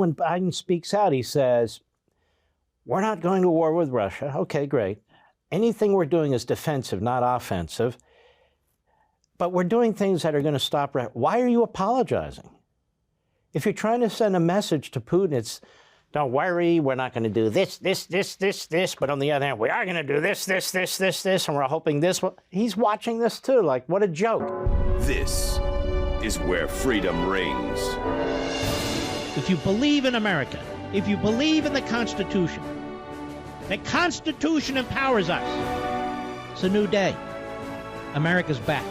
when Biden speaks out, he says, we're not going to war with Russia. Okay, great. Anything we're doing is defensive, not offensive. But we're doing things that are going to stop. Why are you apologizing? If you're trying to send a message to Putin, it's, don't worry, we're not going to do this. But on the other hand, we are going to do this, and we're hoping this. He's watching this too. Like, what a joke. This is where freedom rings. If you believe in America, if you believe in the Constitution empowers us. It's a new day. America's back.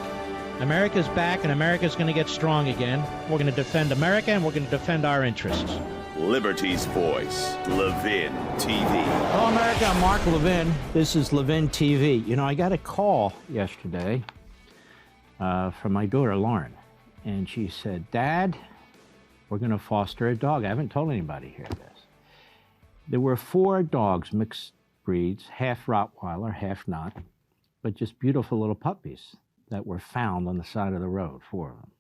America's back, and America's going to get strong again. We're going to defend America, and we're going to defend our interests. Liberty's voice, Levin TV. Hello, America. I'm Mark Levin. This is Levin TV. You know, I got a call yesterday from my daughter, Lauren, and she said, Dad, we're going to foster a dog. I haven't told anybody here this. There were 4 dogs, mixed breeds, half Rottweiler, half not, but just beautiful little puppies that were found on the side of the road, 4 of them.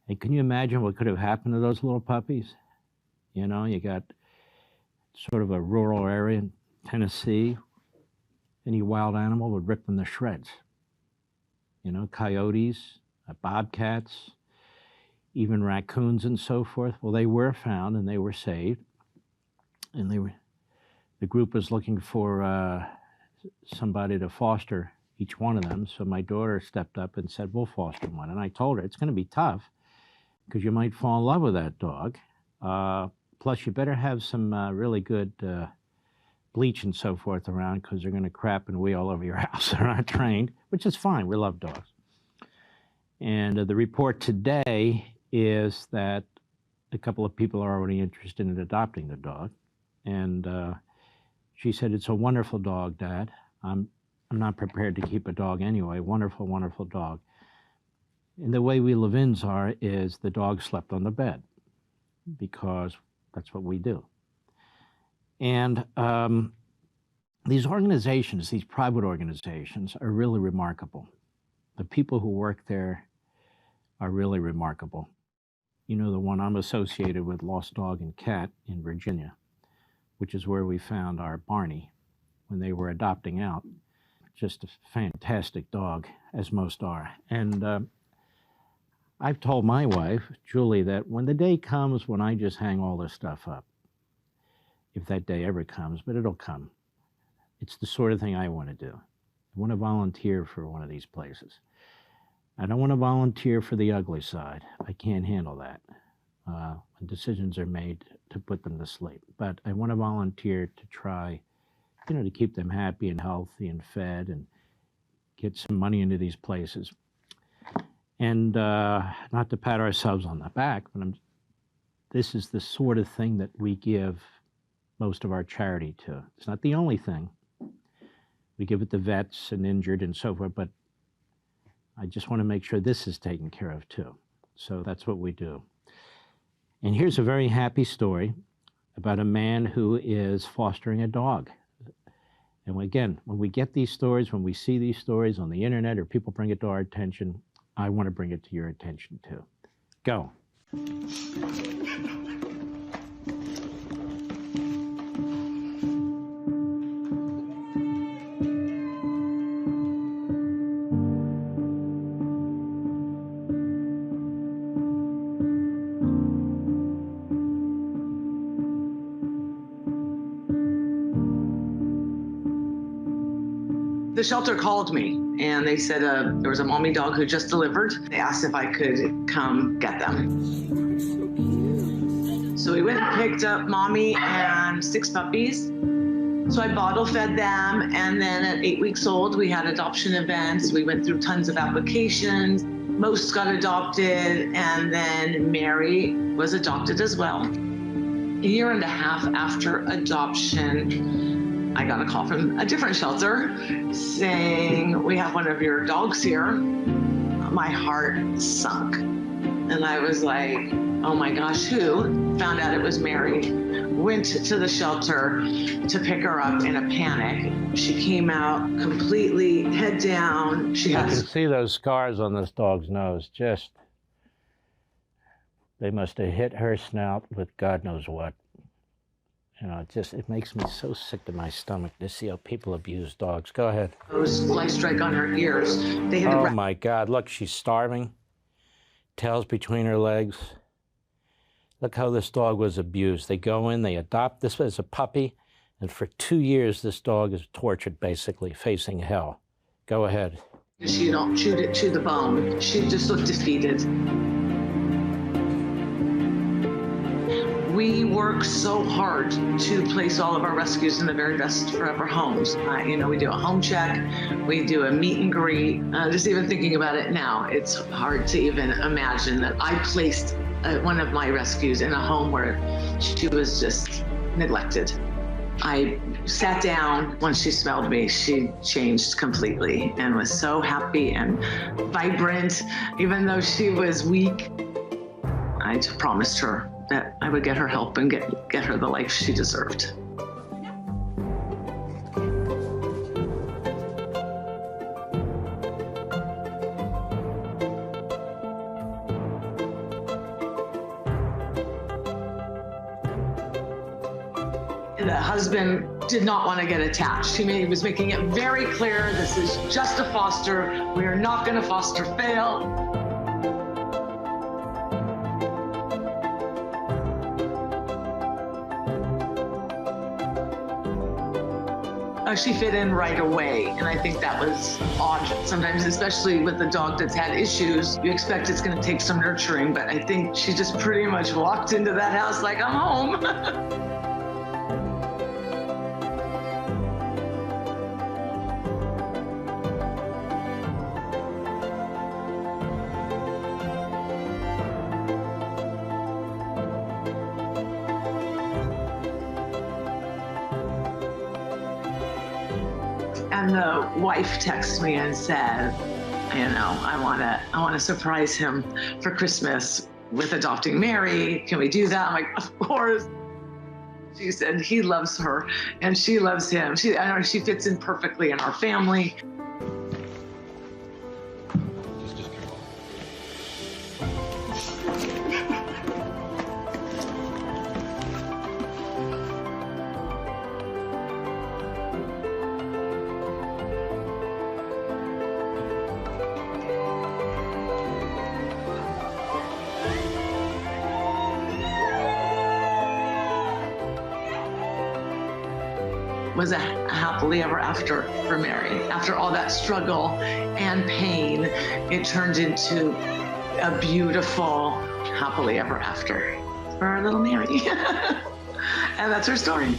And can you imagine what could have happened to those little puppies? You know, you got sort of a rural area in Tennessee. Any wild animal would rip them to shreds. You know, coyotes, bobcats, even raccoons and so forth. Well, they were found and they were saved. And the group was looking for somebody to foster each one of them. So my daughter stepped up and said, we'll foster one. And I told her, it's going to be tough because you might fall in love with that dog. Plus, you better have some really good bleach and so forth around because they're going to crap and wee all over your house. They're not trained, which is fine. We love dogs. And the report today is that a couple of people are already interested in adopting the dog. And she said, it's a wonderful dog, Dad. I'm not prepared to keep a dog anyway. Wonderful, wonderful dog. And the way we Levins are is the dog slept on the bed because that's what we do. And these organizations, these private organizations, are really remarkable. The people who work there are really remarkable. You know, the one I'm associated with, Lost Dog and Cat in Virginia, which is where we found our Barney when they were adopting out. Just a fantastic dog, as most are. And I've told my wife, Julie, that when the day comes when I just hang all this stuff up, if that day ever comes, but it'll come, it's the sort of thing I want to do. I want to volunteer for one of these places. I don't want to volunteer for the ugly side. I can't handle that. When decisions are made to put them to sleep. But I want to volunteer to try, you know, to keep them happy and healthy and fed and get some money into these places. And not to pat ourselves on the back, but this is the sort of thing that we give most of our charity to. It's not the only thing. We give it to vets and injured and so forth, but I just want to make sure this is taken care of too. So that's what we do. And here's a very happy story about a man who is fostering a dog. And again, when we get these stories, when we see these stories on the internet or people bring it to our attention, I want to bring it to your attention too. Go. The shelter called me and they said there was a mommy dog who just delivered. They asked if I could come get them. So we went and picked up mommy and 6 puppies. So I bottle fed them, and then at 8 weeks old, we had adoption events. We went through tons of applications. Most got adopted, and then Mary was adopted as well. A year and a half after adoption, I got a call from a different shelter saying, we have one of your dogs here. My heart sunk. And I was like, oh my gosh, who? Found out it was Mary. Went to the shelter to pick her up in a panic. She came out completely head down. You can see those scars on this dog's nose. Just They must have hit her snout with God knows what. You know, it makes me so sick to my stomach to see how people abuse dogs. Go ahead. Those light strike on her ears. They had Oh my God, look, she's starving. Tails between her legs. Look how this dog was abused. They go in, they adopt this as a puppy, and for 2 years, this dog is tortured, basically, facing hell. Go ahead. She don't chew the bone. She just looked defeated. We work so hard to place all of our rescues in the very best forever homes. We do a home check, we do a meet and greet. Just even thinking about it now, it's hard to even imagine that I placed one of my rescues in a home where she was just neglected. I sat down. Once she smelled me, she changed completely and was so happy and vibrant. Even though she was weak, I promised her that I would get her help and get her the life she deserved. The husband did not want to get attached. He was making it very clear, this is just a foster. We are not going to foster fail. She fit in right away, and I think that was odd sometimes, especially with a dog that's had issues. You expect it's going to take some nurturing, but I think she just pretty much walked into that house like, I'm home. And the wife texts me and said, I want to surprise him for Christmas with adopting Mary. Can we do that? I'm like, of course. She said he loves her and she loves him. I know she fits in perfectly in our family. Was a happily ever after for Mary. After all that struggle and pain, it turned into a beautiful happily ever after for our little Mary. And that's her story.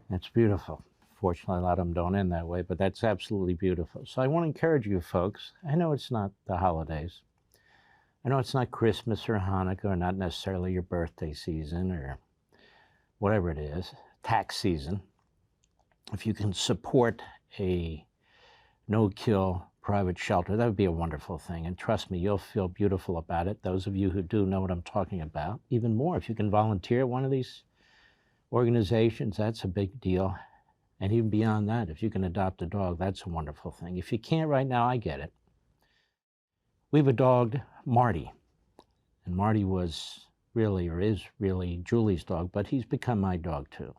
That's beautiful. Fortunately, a lot of them don't end that way, but that's absolutely beautiful. So I want to encourage you folks. I know it's not the holidays. I know it's not Christmas or Hanukkah or not necessarily your birthday season or whatever it is, tax season. If you can support a no-kill private shelter, that would be a wonderful thing. And trust me, you'll feel beautiful about it. Those of you who do know what I'm talking about. Even more, if you can volunteer at one of these organizations, that's a big deal. And even beyond that, if you can adopt a dog, that's a wonderful thing. If you can't right now, I get it. We've adopted Marty. And Marty was really, or is really, Julie's dog, but he's become my dog too.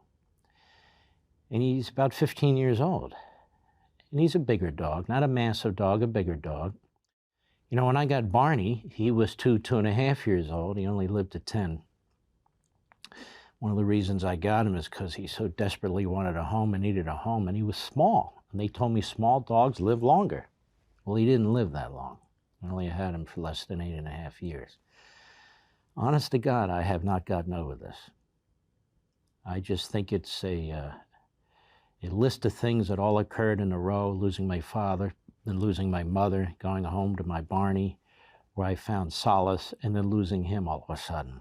And he's about 15 years old. And he's a bigger dog, not a massive dog, a bigger dog. You know, when I got Barney, he was 2.5 years old. He only lived to 10. One of the reasons I got him is because he so desperately wanted a home and needed a home, and he was small. And they told me small dogs live longer. Well, he didn't live that long. I only had him for less than 8.5 years. Honest to God, I have not gotten over this. I just think it's a list of things that all occurred in a row, losing my father, then losing my mother, going home to my Barney, where I found solace, and then losing him all of a sudden.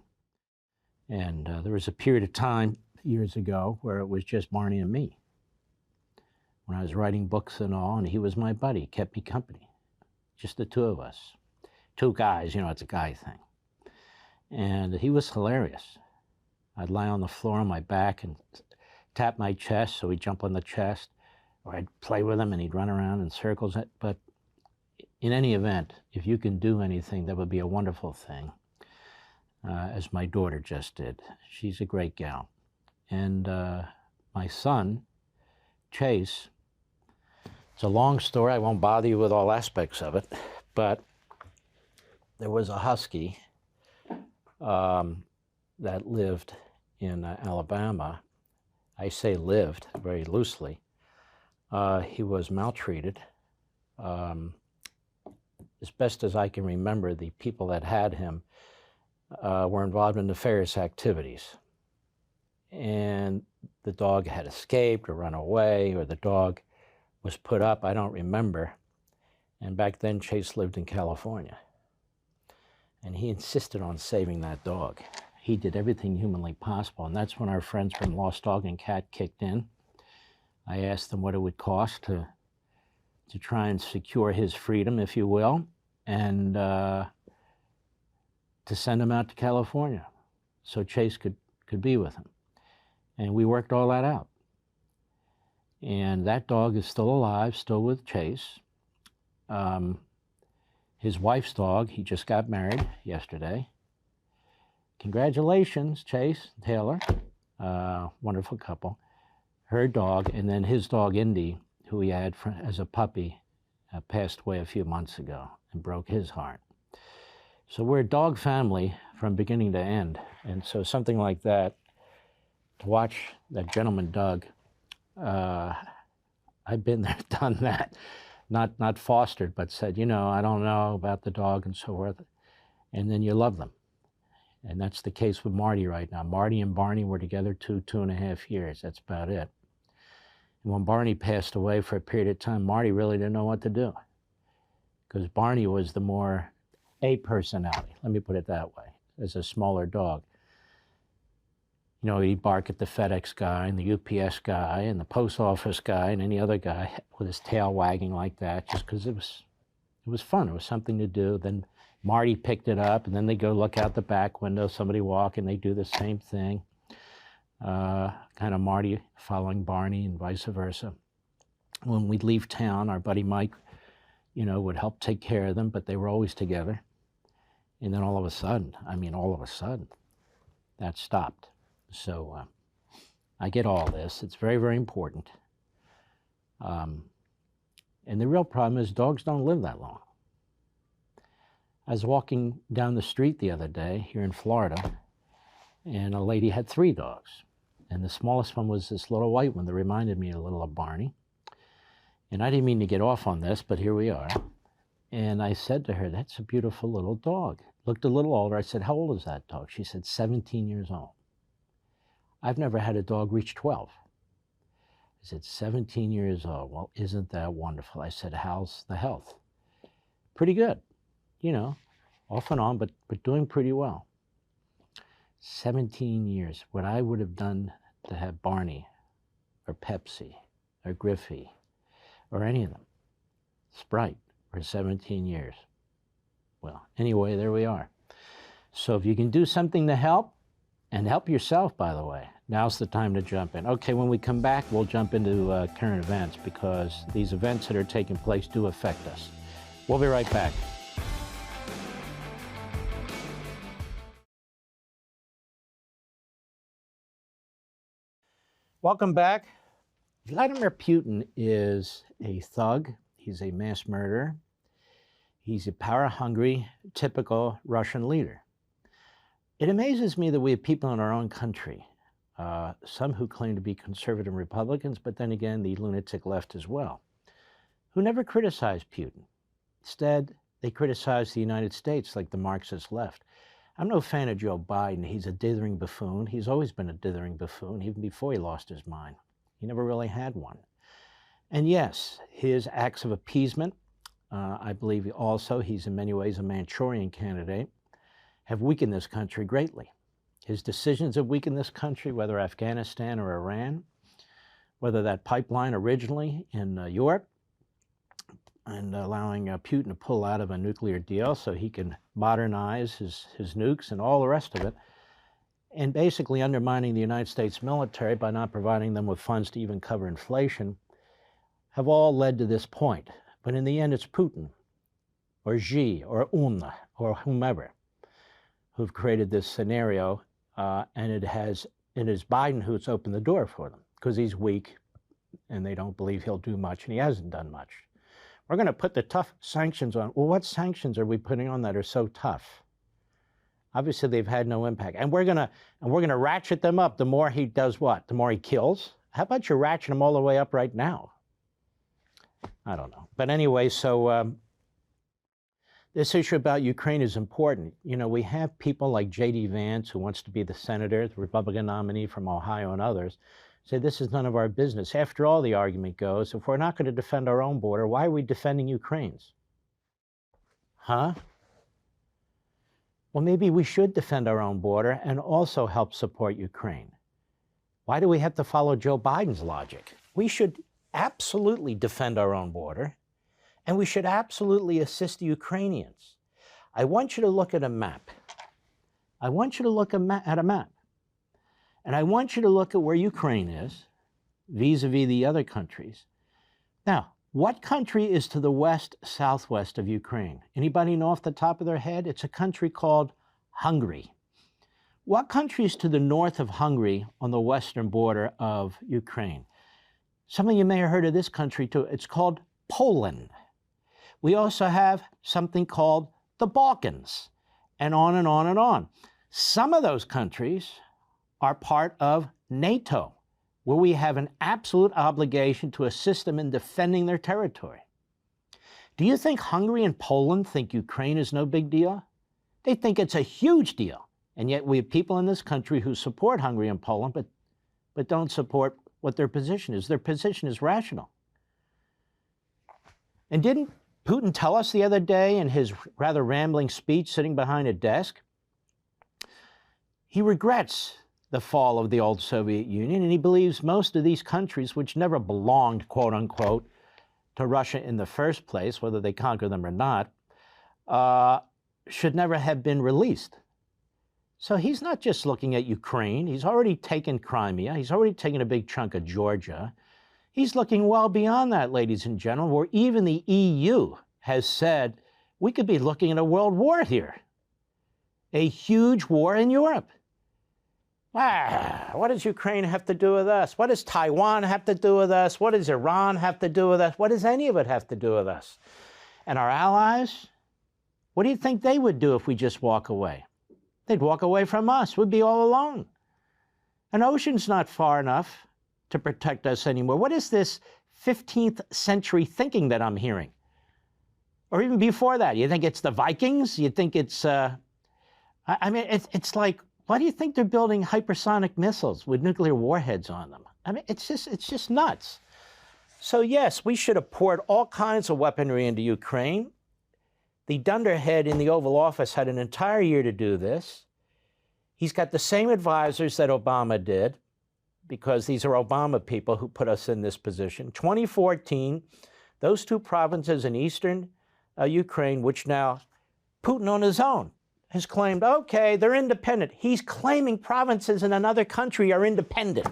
And there was a period of time years ago where it was just Barney and me. When I was writing books and all, and he was my buddy, kept me company. Just the two of us. Two guys, it's a guy thing. And he was hilarious. I'd lie on the floor on my back and tap my chest, so he'd jump on the chest, or I'd play with him and he'd run around in circles. But, in any event, if you can do anything, that would be a wonderful thing, as my daughter just did. She's a great gal. And my son, Chase, it's a long story. I won't bother you with all aspects of it, but there was a husky that lived in Alabama. I say lived very loosely. He was maltreated. As best as I can remember, the people that had him were involved in nefarious activities. And the dog had escaped or run away, or the dog was put up, I don't remember. And back then, Chase lived in California. And he insisted on saving that dog. He did everything humanly possible, and that's when our friends from Lost Dog and Cat kicked in. I asked them what it would cost to try and secure his freedom, if you will, and to send him out to California so Chase could be with him. And we worked all that out. And that dog is still alive, still with Chase. His wife's dog, he just got married yesterday. Congratulations, Chase, Taylor, wonderful couple. Her dog, and then his dog, Indy, who he had as a puppy, passed away a few months ago and broke his heart. So we're a dog family from beginning to end. And so something like that, to watch that gentleman, Doug, I've been there, done that. Not fostered, but said, you know, I don't know about the dog and so forth. And then you love them. And that's the case with Marty right now. Marty and Barney were together 2.5 years. That's about it. And when Barney passed away for a period of time, Marty really didn't know what to do. Because Barney was the more A personality, let me put it that way, as a smaller dog. You know, he'd bark at the FedEx guy and the UPS guy and the post office guy and any other guy with his tail wagging like that, just because it was fun. It was something to do. Then Marty picked it up, and then they go look out the back window, somebody walk, and they do the same thing. Kind of Marty following Barney and vice versa. When we'd leave town, our buddy Mike, you know, would help take care of them, but they were always together. And then all of a sudden, that stopped. So I get all this. It's very, very important. And the real problem is dogs don't live that long. I was walking down the street the other day here in Florida, and a lady had 3 dogs. And the smallest one was this little white one that reminded me a little of Barney. And I didn't mean to get off on this, but here we are. And I said to her, that's a beautiful little dog. Looked a little older. I said, how old is that dog? She said, 17 years old. I've never had a dog reach 12. I said, 17 years old. Well, isn't that wonderful? I said, how's the health? Pretty good. You know, off and on, but doing pretty well. 17 years. What I would have done to have Barney or Pepsi or Griffey or any of them, Sprite, for 17 years. Well, anyway, there we are. So if you can do something to help, and help yourself, by the way, now's the time to jump in. Okay, when we come back, we'll jump into current events, because these events that are taking place do affect us. We'll be right back. Welcome back. Vladimir Putin is a thug. He's a mass murderer. He's a power-hungry, typical Russian leader. It amazes me that we have people in our own country, some who claim to be conservative Republicans, but then again, the lunatic left as well, who never criticize Putin. Instead, they criticize the United States like the Marxist left. I'm no fan of Joe Biden. He's a dithering buffoon. He's always been a dithering buffoon, even before he lost his mind. He never really had one. And yes, his acts of appeasement, I believe also he's in many ways a Manchurian candidate, have weakened this country greatly. His decisions have weakened this country, whether Afghanistan or Iran, whether that pipeline originally in Europe, and allowing Putin to pull out of a nuclear deal so he can modernize his nukes and all the rest of it, and basically undermining the United States military by not providing them with funds to even cover inflation, have all led to this point. But in the end, it's Putin or Xi or Un or whomever who've created this scenario, and it is Biden who's opened the door for them because he's weak and they don't believe he'll do much, and he hasn't done much. We're going to put the tough sanctions on. Well, what sanctions are we putting on that are so tough? Obviously, they've had no impact, and we're gonna ratchet them up. The more he does what? The more he kills. How about you ratchet them all the way up right now? I don't know, but anyway, so this issue about Ukraine is important. You know, we have people like J.D. Vance, who wants to be the senator, the Republican nominee from Ohio, and others, say this is none of our business. After all, the argument goes, if we're not going to defend our own border, why are we defending Ukraine's? Huh? Well, maybe we should defend our own border and also help support Ukraine. Why do we have to follow Joe Biden's logic? We should absolutely defend our own border, and we should absolutely assist the Ukrainians. I want you to look at a map. I want you to look at a map. And I want you to look at where Ukraine is vis-a-vis the other countries. Now, what country is to the west, southwest of Ukraine? Anybody know off the top of their head? It's a country called Hungary. What country is to the north of Hungary on the western border of Ukraine? Some of you may have heard of this country too. It's called Poland. We also have something called the Balkans, and on and on and on. Some of those countries are part of NATO, where we have an absolute obligation to assist them in defending their territory. Do you think Hungary and Poland think Ukraine is no big deal? They think it's a huge deal. And yet we have people in this country who support Hungary and Poland, but don't support what their position is. Their position is rational. And didn't Putin tell us the other day in his rather rambling speech sitting behind a desk, he regrets the fall of the old Soviet Union, and he believes most of these countries, which never belonged, quote unquote, to Russia in the first place, whether they conquer them or not, should never have been released. So he's not just looking at Ukraine. He's already taken Crimea. He's already taken a big chunk of Georgia. He's looking well beyond that, ladies and gentlemen, where even the EU has said we could be looking at a world war here, a huge war in Europe. What does Ukraine have to do with us? What does Taiwan have to do with us? What does Iran have to do with us? What does any of it have to do with us? And our allies, what do you think they would do if we just walk away? They'd walk away from us. We'd be all alone. An ocean's not far enough to protect us anymore. What is this 15th century thinking that I'm hearing? Or even before that, you think it's the Vikings? You think it's, it's like, why do you think they're building hypersonic missiles with nuclear warheads on them? I mean, it's just nuts. So yes, we should have poured all kinds of weaponry into Ukraine. The dunderhead in the Oval Office had an entire year to do this. He's got the same advisors that Obama did, because these are Obama people who put us in this position. 2014, those two provinces in eastern Ukraine, which now Putin on his own has claimed, okay, they're independent. He's claiming provinces in another country are independent.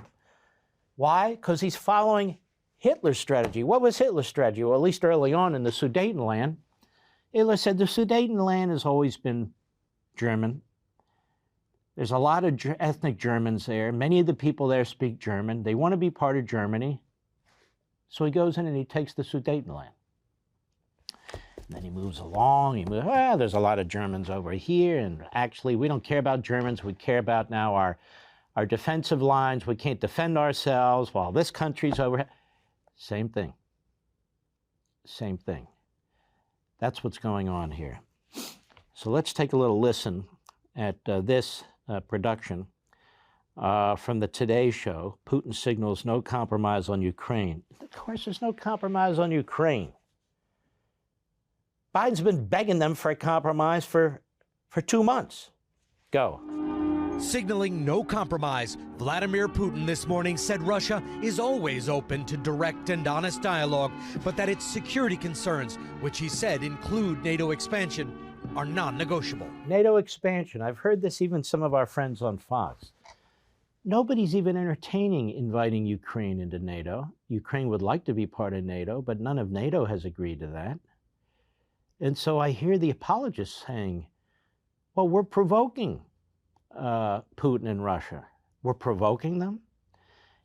Why? Because he's following Hitler's strategy. What was Hitler's strategy? Well, at least early on in the Sudetenland, Hitler said the Sudetenland has always been German. There's a lot of ethnic Germans there. Many of the people there speak German. They want to be part of Germany. So he goes in and he takes the Sudetenland. And then he moves along. There's a lot of Germans over here. And actually, we don't care about Germans. We care about now our defensive lines. We can't defend ourselves while this country's over here. Same thing. Same thing. That's what's going on here. So let's take a little listen at this production from the Today Show. Putin signals no compromise on Ukraine. Of course, there's no compromise on Ukraine. Biden's been begging them for a compromise for 2 months. Go. Signaling no compromise, Vladimir Putin this morning said Russia is always open to direct and honest dialogue, but that its security concerns, which he said include NATO expansion, are non-negotiable. NATO expansion. I've heard this even some of our friends on Fox. Nobody's even entertaining inviting Ukraine into NATO. Ukraine would like to be part of NATO, but none of NATO has agreed to that. And so I hear the apologists saying, well, we're provoking Putin and Russia. We're provoking them?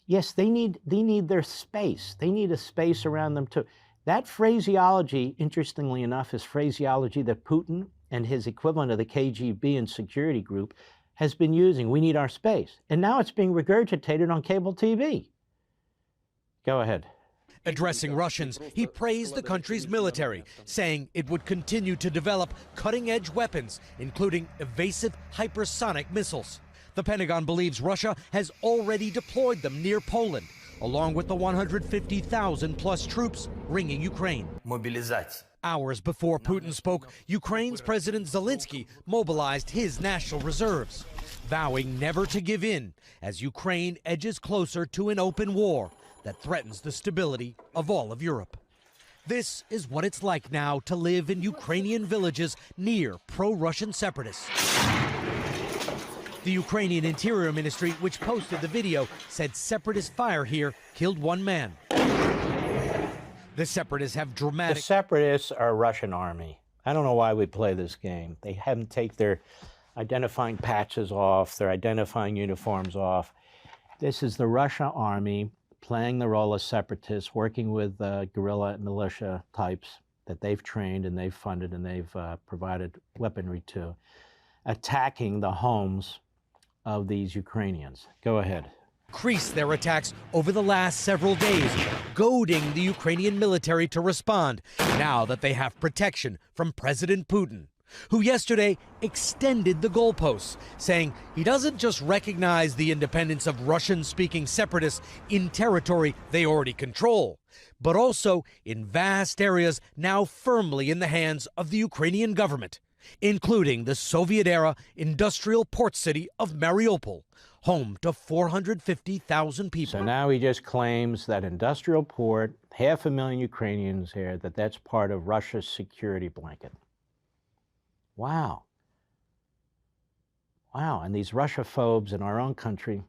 Yes, they need their space. They need a space around them too. That phraseology, interestingly enough, is phraseology that Putin and his equivalent of the KGB and security group has been using. We need our space. And now it's being regurgitated on cable TV. Go ahead. Addressing Russians, he praised the country's military, saying it would continue to develop cutting-edge weapons, including evasive hypersonic missiles. The Pentagon believes Russia has already deployed them near Poland, along with the 150,000-plus troops ringing Ukraine. Hours before Putin spoke, Ukraine's President Zelensky mobilized his national reserves, vowing never to give in as Ukraine edges closer to an open war that threatens the stability of all of Europe. This is what it's like now to live in Ukrainian villages near pro-Russian separatists. The Ukrainian Interior Ministry, which posted the video, said separatist fire here killed one man. The separatists have dramatic... The separatists are a Russian army. I don't know why we play this game. They haven't taken their identifying patches off, their identifying uniforms off. This is the Russian army playing the role of separatists, working with guerrilla militia types that they've trained and they've funded and they've provided weaponry to, attacking the homes of these Ukrainians. Go ahead. Increased their attacks over the last several days, goading the Ukrainian military to respond now that they have protection from President Putin, who yesterday extended the goalposts, saying he doesn't just recognize the independence of Russian-speaking separatists in territory they already control, but also in vast areas now firmly in the hands of the Ukrainian government, including the Soviet-era industrial port city of Mariupol, home to 450,000 people. So now he just claims that industrial port, 500,000 Ukrainians here, that's part of Russia's security blanket. Wow. Wow, and these Russia-phobes in our own country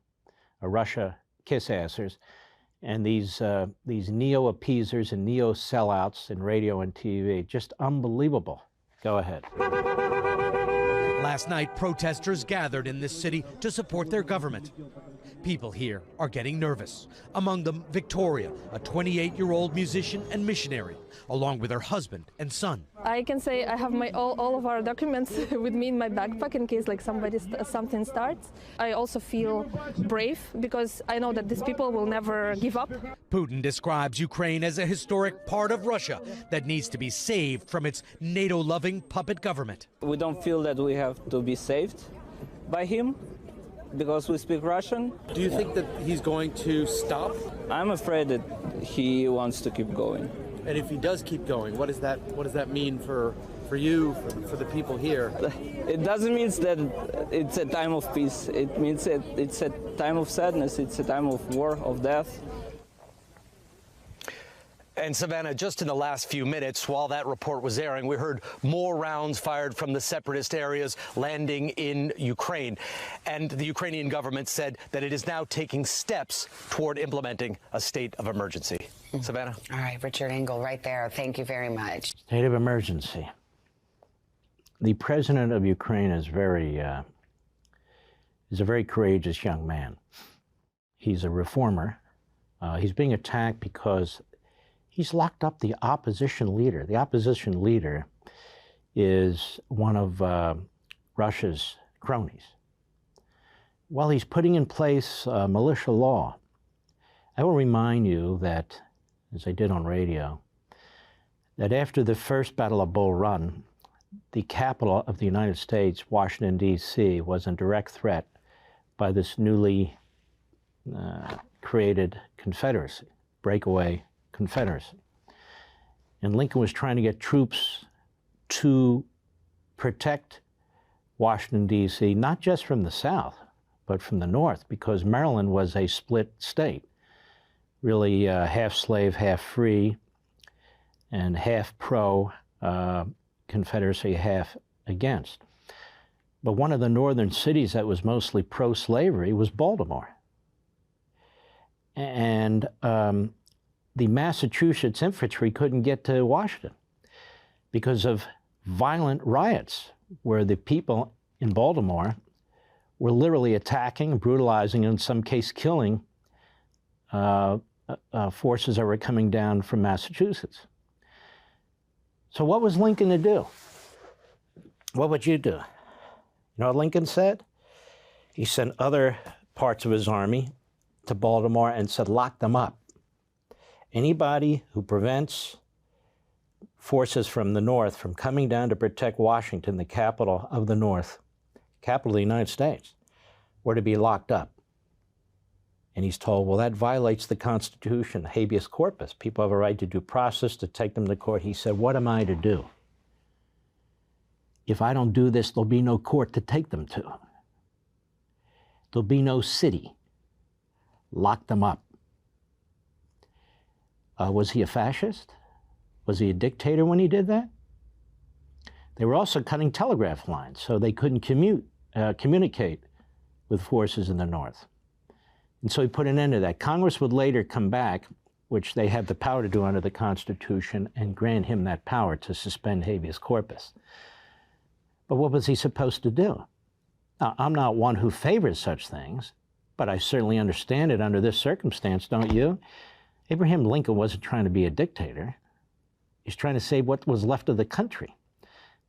are Russia kiss-assers, and these neo-appeasers and neo-sellouts in radio and TV, just unbelievable. Go ahead. Last night, protesters gathered in this city to support their government. People here are getting nervous. Among them, Victoria, a 28-year-old musician and missionary, along with her husband and son. I can say I have all of our documents with me in my backpack in case something starts. I also feel brave because I know that these people will never give up. Putin describes Ukraine as a historic part of Russia that needs to be saved from its NATO-loving puppet government. We don't feel that we have to be saved by him because we speak Russian. Do you think that he's going to stop? I'm afraid that he wants to keep going. And if he does keep going, what does that mean for you, for the people here? It doesn't mean that it's a time of peace. It means it's a time of sadness. It's a time of war, of death. And Savannah, just in the last few minutes, while that report was airing, we heard more rounds fired from the separatist areas landing in Ukraine. And the Ukrainian government said that it is now taking steps toward implementing a state of emergency. Savannah? All right, Richard Engel right there. Thank you very much. State of emergency. The president of Ukraine is a very courageous young man. He's a reformer. He's being attacked because he's locked up the opposition leader. The opposition leader is one of Russia's cronies. While he's putting in place militia law, I will remind you that, as I did on radio, that after the first Battle of Bull Run, the capital of the United States, Washington, D.C., was in direct threat by this newly created Confederacy, breakaway Confederacy. And Lincoln was trying to get troops to protect Washington, D.C., not just from the South, but from the North, because Maryland was a split state, really half slave, half free, and half pro Confederacy, half against. But one of the northern cities that was mostly pro-slavery was Baltimore. And the Massachusetts infantry couldn't get to Washington because of violent riots where the people in Baltimore were literally attacking, brutalizing, and in some case killing forces that were coming down from Massachusetts. So what was Lincoln to do? What would you do? You know what Lincoln said? He sent other parts of his army to Baltimore and said, lock them up. Anybody who prevents forces from the North from coming down to protect Washington, the capital of the North, capital of the United States, were to be locked up. And he's told, well, that violates the Constitution, habeas corpus. People have a right to due process, to take them to court. He said, what am I to do? If I don't do this, there'll be no court to take them to. There'll be no city. Lock them up. Was he a fascist? Was he a dictator when he did that? They were also cutting telegraph lines, so they couldn't communicate with forces in the North. And so he put an end to that. Congress would later come back, which they have the power to do under the Constitution, and grant him that power to suspend habeas corpus. But what was he supposed to do? Now, I'm not one who favors such things, but I certainly understand it under this circumstance, don't you? Abraham Lincoln wasn't trying to be a dictator. He's trying to save what was left of the country.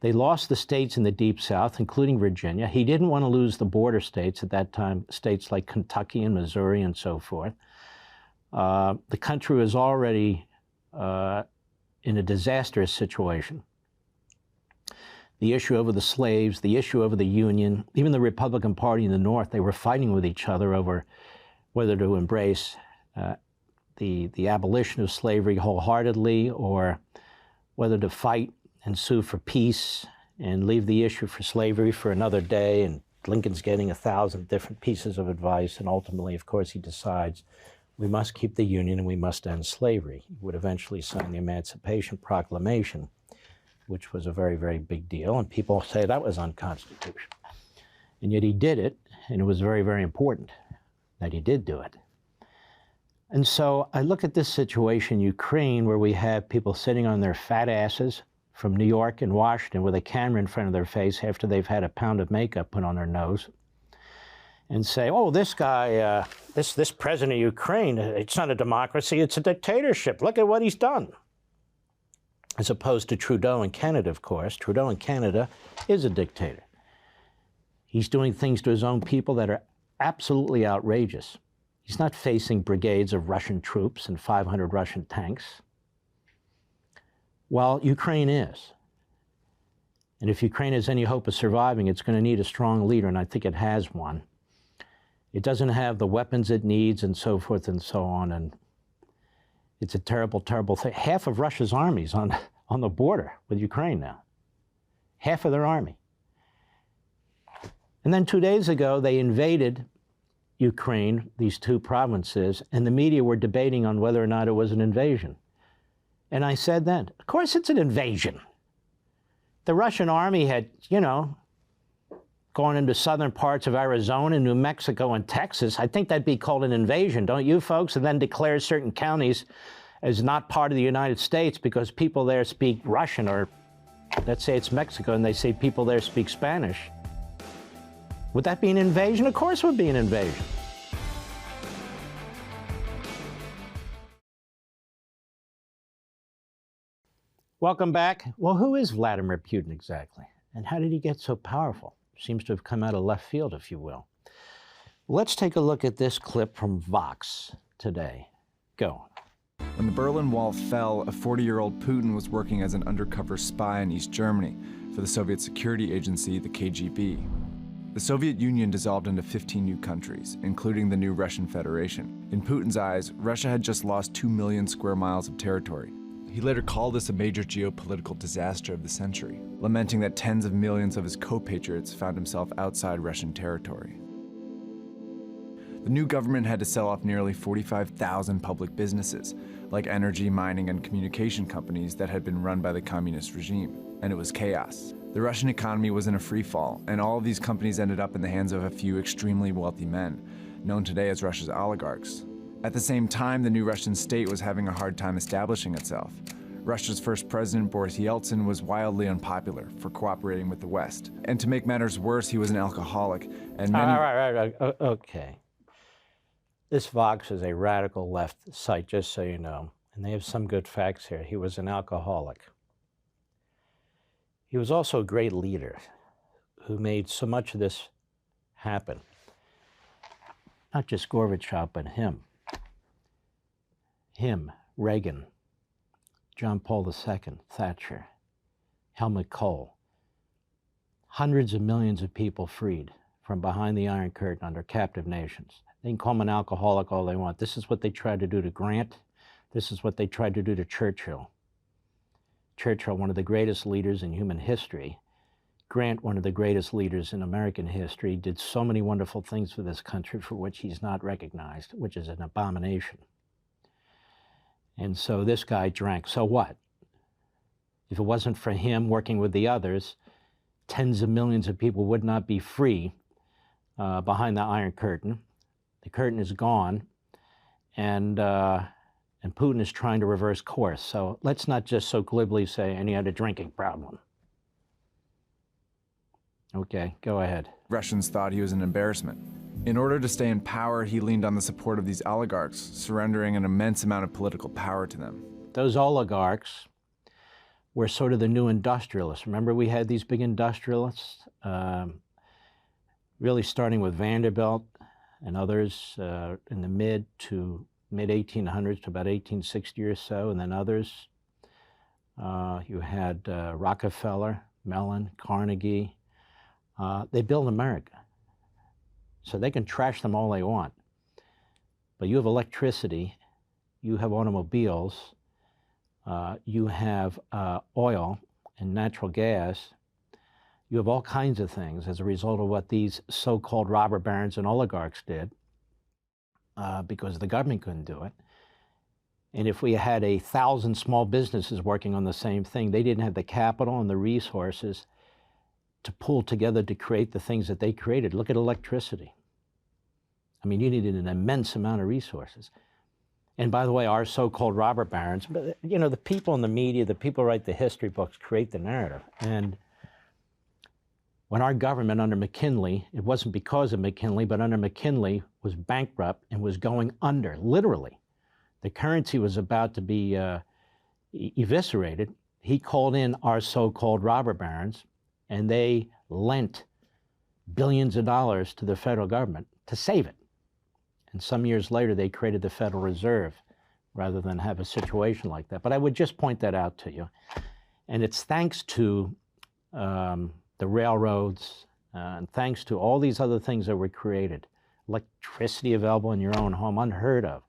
They lost the states in the Deep South, including Virginia. He didn't want to lose the border states at that time, states like Kentucky and Missouri and so forth. The country was already in a disastrous situation. The issue over the slaves, the issue over the Union, even the Republican Party in the North, they were fighting with each other over whether to embrace the abolition of slavery wholeheartedly, or whether to fight and sue for peace and leave the issue for slavery for another day. And Lincoln's getting 1,000 different pieces of advice, and ultimately, of course, he decides we must keep the Union and we must end slavery. He would eventually sign the Emancipation Proclamation, which was a very, very big deal, and people say that was unconstitutional. And yet he did it, and it was very, very important that he did do it. And so I look at this situation in Ukraine, where we have people sitting on their fat asses from New York and Washington with a camera in front of their face after they've had a pound of makeup put on their nose, and say, oh, this guy, this president of Ukraine, it's not a democracy, it's a dictatorship. Look at what he's done. As opposed to Trudeau in Canada, of course. Trudeau in Canada is a dictator. He's doing things to his own people that are absolutely outrageous. He's not facing brigades of Russian troops and 500 Russian tanks. Well, Ukraine is. And if Ukraine has any hope of surviving, it's going to need a strong leader, and I think it has one. It doesn't have the weapons it needs and so forth and so on, and it's a terrible, terrible thing. Half of Russia's army's on the border with Ukraine now. Half of their army. And then 2 days ago, they invaded Ukraine, these two provinces, and the media were debating on whether or not it was an invasion. And I said then, of course it's an invasion. The Russian army had, gone into southern parts of Arizona, New Mexico, and Texas. I think that'd be called an invasion, don't you folks? And then declare certain counties as not part of the United States because people there speak Russian, or let's say it's Mexico and they say people there speak Spanish. Would that be an invasion? Of course it would be an invasion. Welcome back. Well, who is Vladimir Putin exactly? And how did he get so powerful? Seems to have come out of left field, if you will. Let's take a look at this clip from Vox today. Go. When the Berlin Wall fell, a 40-year-old Putin was working as an undercover spy in East Germany for the Soviet security agency, the KGB. The Soviet Union dissolved into 15 new countries, including the new Russian Federation. In Putin's eyes, Russia had just lost 2 million square miles of territory. He later called this a major geopolitical disaster of the century, lamenting that tens of millions of his co-patriots found himself outside Russian territory. The new government had to sell off nearly 45,000 public businesses, like energy, mining, and communication companies that had been run by the communist regime, and it was chaos. The Russian economy was in a free fall, and all of these companies ended up in the hands of a few extremely wealthy men, known today as Russia's oligarchs. At the same time, the new Russian state was having a hard time establishing itself. Russia's first president, Boris Yeltsin, was wildly unpopular for cooperating with the West. And to make matters worse, he was an alcoholic, and many... All right, okay. This Vox is a radical left site, just so you know, and they have some good facts here. He was an alcoholic. He was also a great leader who made so much of this happen. Not just Gorbachev, but him. Him, Reagan, John Paul II, Thatcher, Helmut Kohl. Hundreds of millions of people freed from behind the Iron Curtain under captive nations. They can call him an alcoholic all they want. This is what they tried to do to Grant. This is what they tried to do to Churchill. Churchill, one of the greatest leaders in human history. Grant, one of the greatest leaders in American history, did so many wonderful things for this country for which he's not recognized, which is an abomination. And so this guy drank. So what? If it wasn't for him working with the others, tens of millions of people would not be free behind the Iron Curtain. The curtain is gone, and Putin is trying to reverse course. So let's not just so glibly say, and he had a drinking problem. Okay, go ahead. Russians thought he was an embarrassment. In order to stay in power, he leaned on the support of these oligarchs, surrendering an immense amount of political power to them. Those oligarchs were sort of the new industrialists. Remember, we had these big industrialists, really starting with Vanderbilt and others in the mid 1800s to about 1860 or so, and then others. You had Rockefeller, Mellon, Carnegie. They built America. So they can trash them all they want. But you have electricity, you have automobiles, you have oil and natural gas. You have all kinds of things as a result of what these so-called robber barons and oligarchs did, because the government couldn't do it. And if we had 1,000 small businesses working on the same thing, they didn't have the capital and the resources to pull together to create the things that they created. Look at electricity. I mean, you needed an immense amount of resources. And by the way, our so-called robber barons, but you know, the people in the media, the people who write the history books create the narrative. And when our government under McKinley, it wasn't because of McKinley, but under McKinley was bankrupt and was going under, literally. The currency was about to be eviscerated. He called in our so-called robber barons, and they lent billions of dollars to the federal government to save it. And some years later, they created the Federal Reserve rather than have a situation like that. But I would just point that out to you. And it's thanks to the railroads, and thanks to all these other things that were created. Electricity available in your own home, unheard of.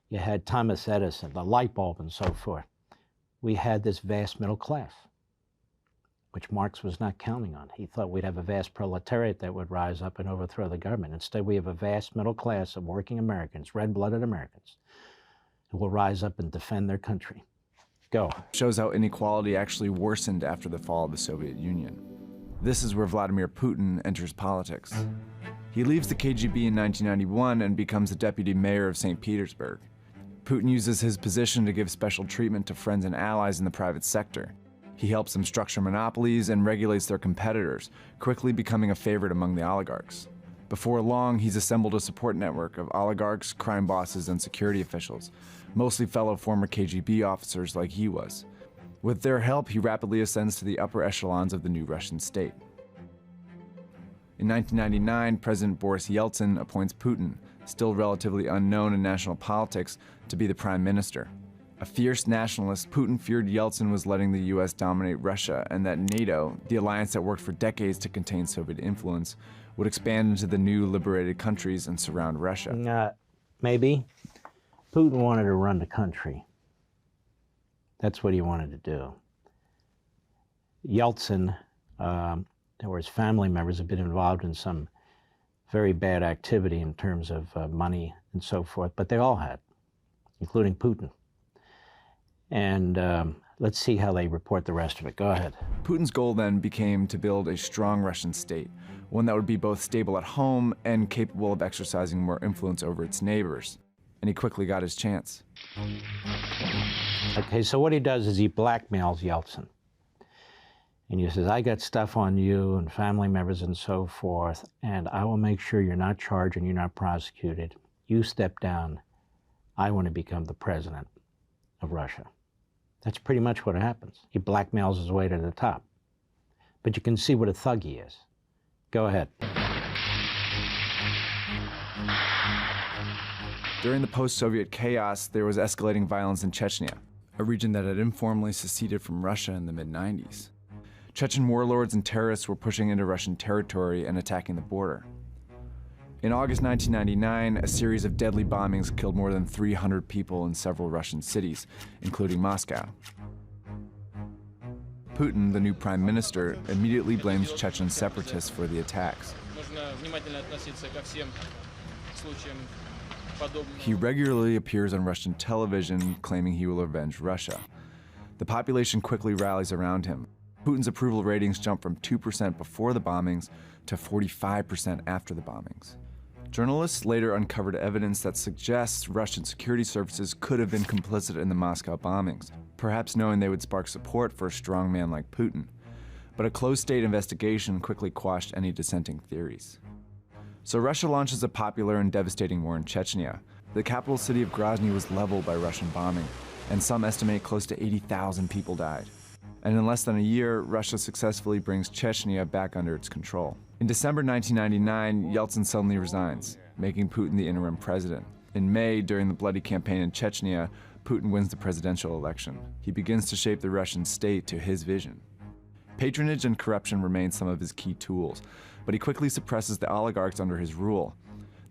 You had Thomas Edison, the light bulb, and so forth. We had this vast middle class, which Marx was not counting on. He thought we'd have a vast proletariat that would rise up and overthrow the government. Instead, we have a vast middle class of working Americans, red-blooded Americans, who will rise up and defend their country. Go. Shows how inequality actually worsened after the fall of the Soviet Union. This is where Vladimir Putin enters politics. He leaves the KGB in 1991 and becomes the deputy mayor of St. Petersburg. Putin uses his position to give special treatment to friends and allies in the private sector. He helps them structure monopolies and regulates their competitors, quickly becoming a favorite among the oligarchs. Before long, he's assembled a support network of oligarchs, crime bosses, and security officials, mostly fellow former KGB officers like he was. With their help, he rapidly ascends to the upper echelons of the new Russian state. In 1999, President Boris Yeltsin appoints Putin, still relatively unknown in national politics, to be the prime minister. A fierce nationalist, Putin feared Yeltsin was letting the US dominate Russia and that NATO, the alliance that worked for decades to contain Soviet influence, would expand into the new liberated countries and surround Russia. Maybe. Putin wanted to run the country. That's what he wanted to do. Yeltsin, or his family members, have been involved in some very bad activity in terms of money and so forth, but they all had, including Putin. And let's see how they report the rest of it. Go ahead. Putin's goal then became to build a strong Russian state, one that would be both stable at home and capable of exercising more influence over its neighbors. and he quickly got his chance. Okay, so what he does is he blackmails Yeltsin. And he says, I got stuff on you and family members and so forth, and I will make sure you're not charged and you're not prosecuted. You step down. I want to become the president of Russia. That's pretty much what happens. He blackmails his way to the top. But you can see what a thug he is. Go ahead. During the post-Soviet chaos, there was escalating violence in Chechnya, a region that had informally seceded from Russia in the mid-90s. Chechen warlords and terrorists were pushing into Russian territory and attacking the border. In August 1999, a series of deadly bombings killed more than 300 people in several Russian cities, including Moscow. Putin, the new prime minister, immediately blames Chechen separatists for the attacks. He regularly appears on Russian television, claiming he will avenge Russia. The population quickly rallies around him. Putin's approval ratings jump from 2% before the bombings to 45% after the bombings. Journalists later uncovered evidence that suggests Russian security services could have been complicit in the Moscow bombings, perhaps knowing they would spark support for a strong man like Putin. But a closed-state investigation quickly quashed any dissenting theories. So Russia launches a popular and devastating war in Chechnya. The capital city of Grozny was leveled by Russian bombing, and some estimate close to 80,000 people died. And in less than a year, Russia successfully brings Chechnya back under its control. In December 1999, Yeltsin suddenly resigns, making Putin the interim president. In May, during the bloody campaign in Chechnya, Putin wins the presidential election. He begins to shape the Russian state to his vision. Patronage and corruption remain some of his key tools, but he quickly suppresses the oligarchs under his rule.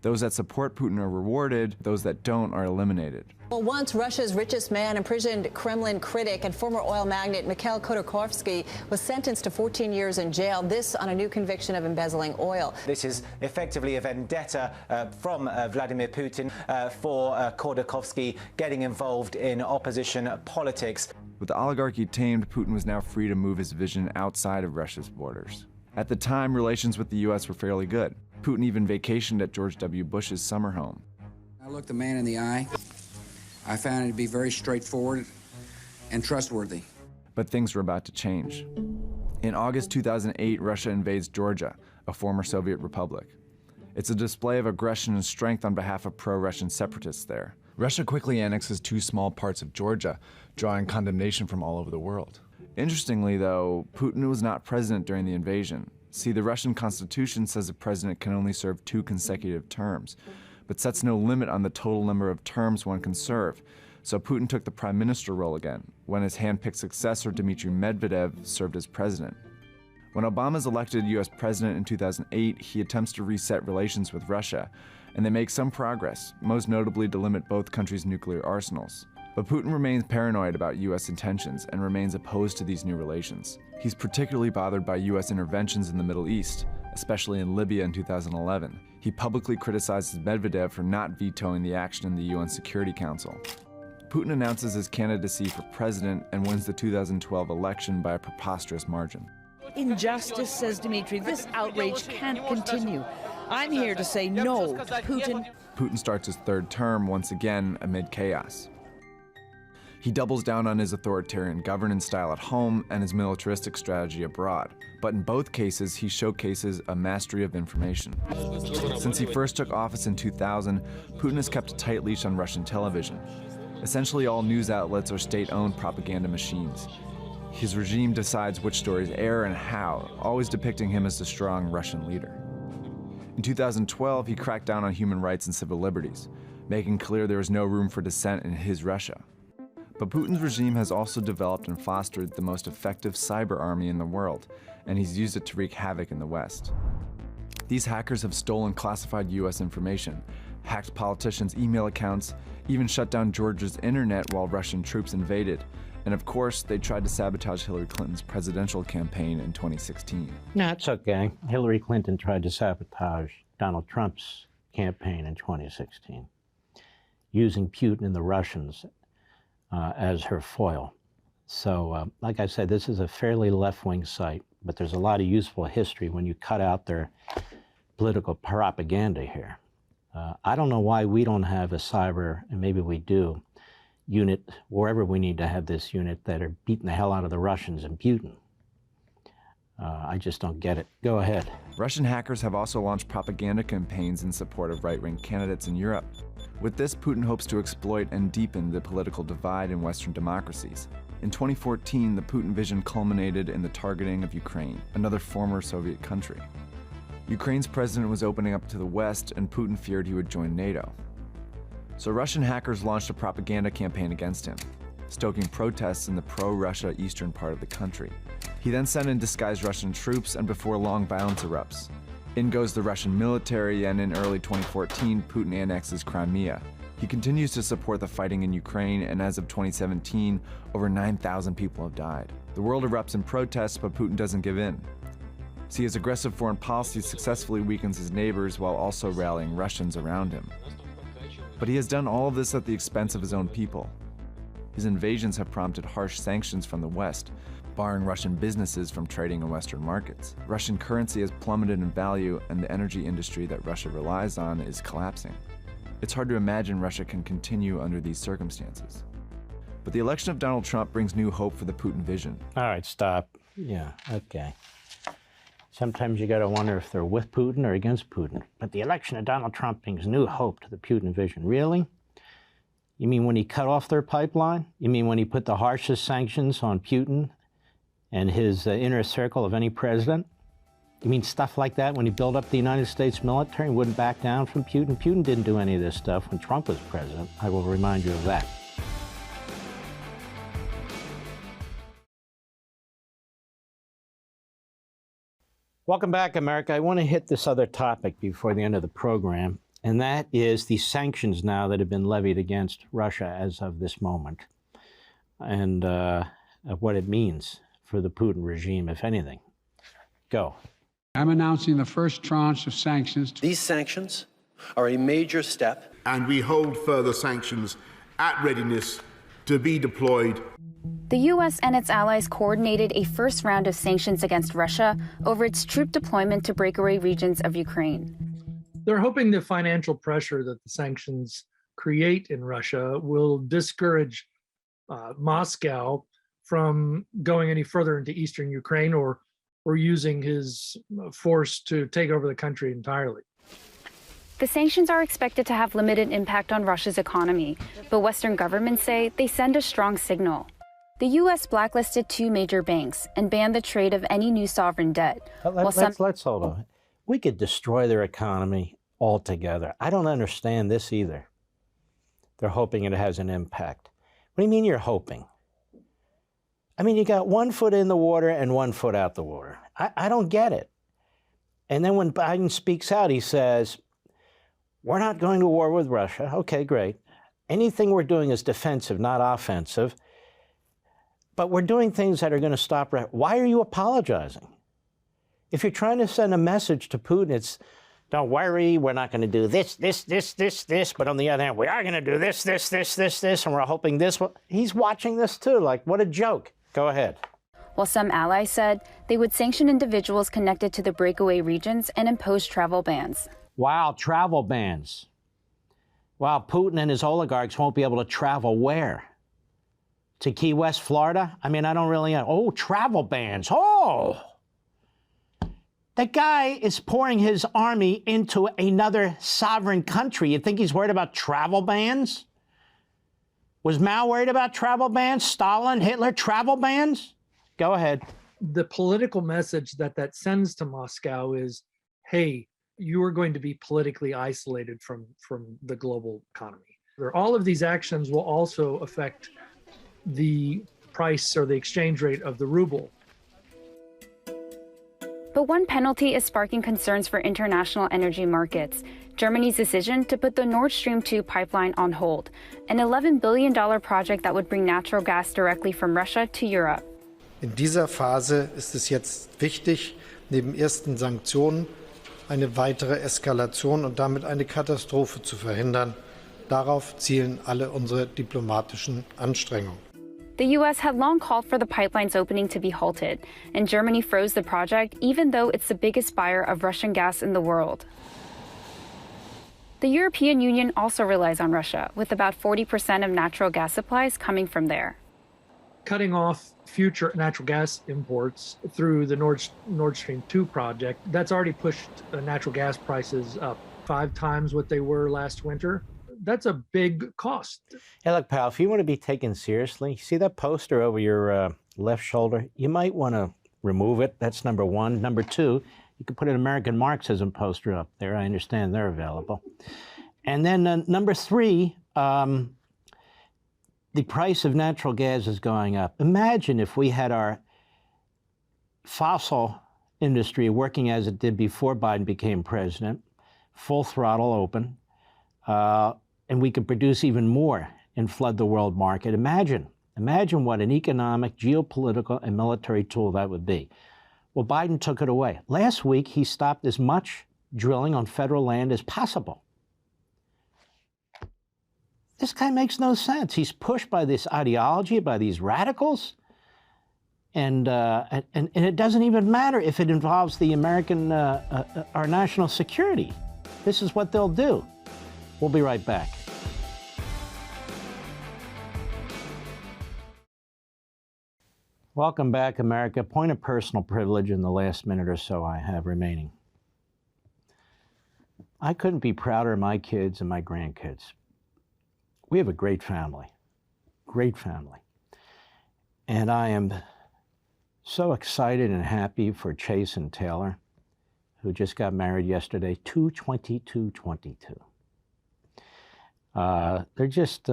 Those that support Putin are rewarded, those that don't are eliminated. Well, once Russia's richest man, imprisoned Kremlin critic and former oil magnate Mikhail Khodorkovsky was sentenced to 14 years in jail, this on a new conviction of embezzling oil. This is effectively a vendetta from Vladimir Putin for Khodorkovsky getting involved in opposition politics. With the oligarchy tamed, Putin was now free to move his vision outside of Russia's borders. At the time, relations with the U.S. were fairly good. Putin even vacationed at George W. Bush's summer home. I looked the man in the eye. I found it to be very straightforward and trustworthy. But things were about to change. In August 2008, Russia invades Georgia, a former Soviet republic. It's a display of aggression and strength on behalf of pro-Russian separatists there. Russia quickly annexes two small parts of Georgia, drawing condemnation from all over the world. Interestingly, though, Putin was not president during the invasion. See, the Russian constitution says a president can only serve 2 consecutive terms, but sets no limit on the total number of terms one can serve. So Putin took the prime minister role again, when his hand-picked successor, Dmitry Medvedev, served as president. When Obama is elected U.S. president in 2008, he attempts to reset relations with Russia, and they make some progress, most notably to limit both countries' nuclear arsenals. But Putin remains paranoid about U.S. intentions and remains opposed to these new relations. He's particularly bothered by U.S. interventions in the Middle East, especially in Libya in 2011. He publicly criticizes Medvedev for not vetoing the action in the UN Security Council. Putin announces his candidacy for president and wins the 2012 election by a preposterous margin. Injustice, says Dmitry. This outrage can't continue. I'm here to say no to Putin. Putin starts his third term once again amid chaos. He doubles down on his authoritarian governance style at home and his militaristic strategy abroad. But in both cases, he showcases a mastery of information. Since he first took office in 2000, Putin has kept a tight leash on Russian television. Essentially all news outlets are state-owned propaganda machines. His regime decides which stories air and how, always depicting him as the strong Russian leader. In 2012, he cracked down on human rights and civil liberties, making clear there is no room for dissent in his Russia. But Putin's regime has also developed and fostered the most effective cyber army in the world, and he's used it to wreak havoc in the West. These hackers have stolen classified US information, hacked politicians' email accounts, even shut down Georgia's internet while Russian troops invaded. And of course, they tried to sabotage Hillary Clinton's presidential campaign in 2016. No, it's okay. Hillary Clinton tried to sabotage Donald Trump's campaign in 2016, using Putin and the Russians as her foil. So, like I said, this is a fairly left-wing site, but there's a lot of useful history when you cut out their political propaganda here. I don't know why we don't have a cyber, and maybe we do, unit wherever we need to have this unit that are beating the hell out of the Russians and Putin. I just don't get it. Go ahead. Russian hackers have also launched propaganda campaigns in support of right-wing candidates in Europe. With this, Putin hopes to exploit and deepen the political divide in Western democracies. In 2014, the Putin vision culminated in the targeting of Ukraine, another former Soviet country. Ukraine's president was opening up to the West, and Putin feared he would join NATO. So Russian hackers launched a propaganda campaign against him, stoking protests in the pro-Russia eastern part of the country. He then sent in disguised Russian troops, and before long, violence erupts. In goes the Russian military, and in early 2014, Putin annexes Crimea. He continues to support the fighting in Ukraine, and as of 2017, over 9,000 people have died. The world erupts in protests, but Putin doesn't give in. See, his aggressive foreign policy successfully weakens his neighbors while also rallying Russians around him. But he has done all of this at the expense of his own people. His invasions have prompted harsh sanctions from the West, barring Russian businesses from trading in Western markets. Russian currency has plummeted in value, and the energy industry that Russia relies on is collapsing. It's hard to imagine Russia can continue under these circumstances. But the election of Donald Trump brings new hope for the Putin vision. All right, stop. Yeah, okay. Sometimes you got to wonder if they're with Putin or against Putin. But the election of Donald Trump brings new hope to the Putin vision. Really? You mean when he cut off their pipeline? You mean when he put the harshest sanctions on Putin and his inner circle of any president? You mean stuff like that when he built up the United States military and wouldn't back down from Putin? Putin didn't do any of this stuff when Trump was president. I will remind you of that. Welcome back, America. I want to hit this other topic before the end of the program, and that is the sanctions now that have been levied against Russia as of this moment, and what it means for the Putin regime, if anything. Go. I'm announcing the first tranche of sanctions. These sanctions are a major step. And we hold further sanctions at readiness to be deployed. The U.S. and its allies coordinated a first round of sanctions against Russia over its troop deployment to breakaway regions of Ukraine. They're hoping the financial pressure that the sanctions create in Russia will discourage Moscow from going any further into eastern Ukraine or using his force to take over the country entirely. The sanctions are expected to have limited impact on Russia's economy, but Western governments say they send a strong signal. The U.S. blacklisted 2 major banks and banned the trade of any new sovereign debt. Let's hold on. We could destroy their economy altogether. I don't understand this either. They're hoping it has an impact. What do you mean you're hoping? I mean, you got 1 foot in the water and 1 foot out the water. I don't get it. And then when Biden speaks out, he says, we're not going to war with Russia. Okay, great. Anything we're doing is defensive, not offensive. But we're doing things that are going to stop. Why are you apologizing? If you're trying to send a message to Putin, it's, don't worry, we're not going to do this. But on the other hand, we are going to do this, and we're hoping this. He's watching this too. Like, what a joke. Go ahead. While some allies said they would sanction individuals connected to the breakaway regions and impose travel bans. Wow, travel bans. Wow, Putin and his oligarchs won't be able to travel where? To Key West, Florida? I mean, I don't really know. Oh, travel bans. Oh! That guy is pouring his army into another sovereign country. You think he's worried about travel bans? Was Mao worried about travel bans? Stalin, Hitler, travel bans? Go ahead. The political message that sends to Moscow is, hey, you are going to be politically isolated from the global economy. All of these actions will also affect the price or the exchange rate of the ruble. But one penalty is sparking concerns for international energy markets. Germany's decision to put the Nord Stream 2 pipeline on hold, an $11 billion project that would bring natural gas directly from Russia to Europe. In dieser Phase ist es jetzt wichtig, neben ersten Sanktionen eine weitere Eskalation und damit eine Katastrophe zu verhindern. Darauf zielen alle unsere diplomatischen Anstrengungen. The U.S. had long called for the pipeline's opening to be halted, and Germany froze the project even though it's the biggest buyer of Russian gas in the world. The European Union also relies on Russia, with about 40% of natural gas supplies coming from there. Cutting off future natural gas imports through the Nord Stream 2 project, that's already pushed natural gas prices up 5 times what they were last winter. That's a big cost. Hey, look, pal, if you want to be taken seriously, see that poster over your left shoulder? You might want to remove it. That's number one. Number two, you could put an American Marxism poster up there. I understand they're available. And then number three, the price of natural gas is going up. Imagine if we had our fossil industry working as it did before Biden became president, full throttle open, and we could produce even more and flood the world market. Imagine what an economic, geopolitical, and military tool that would be. Well, Biden took it away. Last week, he stopped as much drilling on federal land as possible. This guy makes no sense. He's pushed by this ideology, by these radicals, and it doesn't even matter if it involves the American, our national security. This is what they'll do. We'll be right back. Welcome back, America. Point of personal privilege in the last minute or so I have remaining. I couldn't be prouder of my kids and my grandkids. We have a great family, And I am so excited and happy for Chase and Taylor, who just got married yesterday, 2/22/22. They're just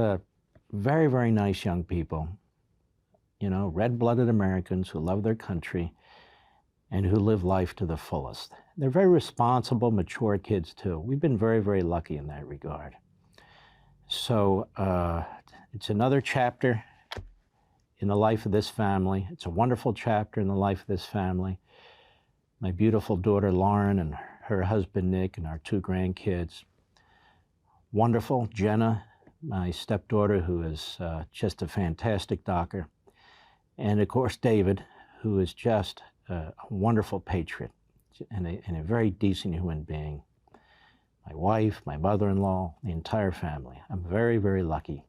very, very nice young people, you know, red-blooded Americans who love their country and who live life to the fullest. They're very responsible, mature kids, too. We've been very, very lucky in that regard. So it's another chapter in the life of this family. It's a wonderful chapter in the life of this family. My beautiful daughter, Lauren, and her husband, Nick, and our 2 grandkids. Wonderful, Jenna, my stepdaughter, who is just a fantastic doctor. And of course, David, who is just a wonderful patriot and a very decent human being. My wife, my mother-in-law, the entire family. I'm very, very lucky.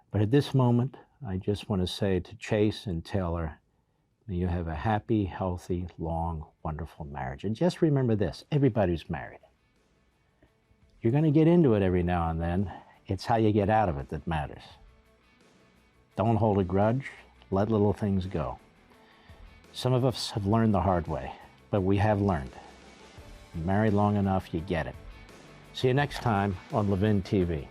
But at this moment, I just want to say to Chase and Taylor, may you have a happy, healthy, long, wonderful marriage. And just remember this, everybody's married. You're going to get into it every now and then. It's how you get out of it that matters. Don't hold a grudge. Let little things go. Some of us have learned the hard way, but we have learned. You're married long enough, you get it. See you next time on Levin TV.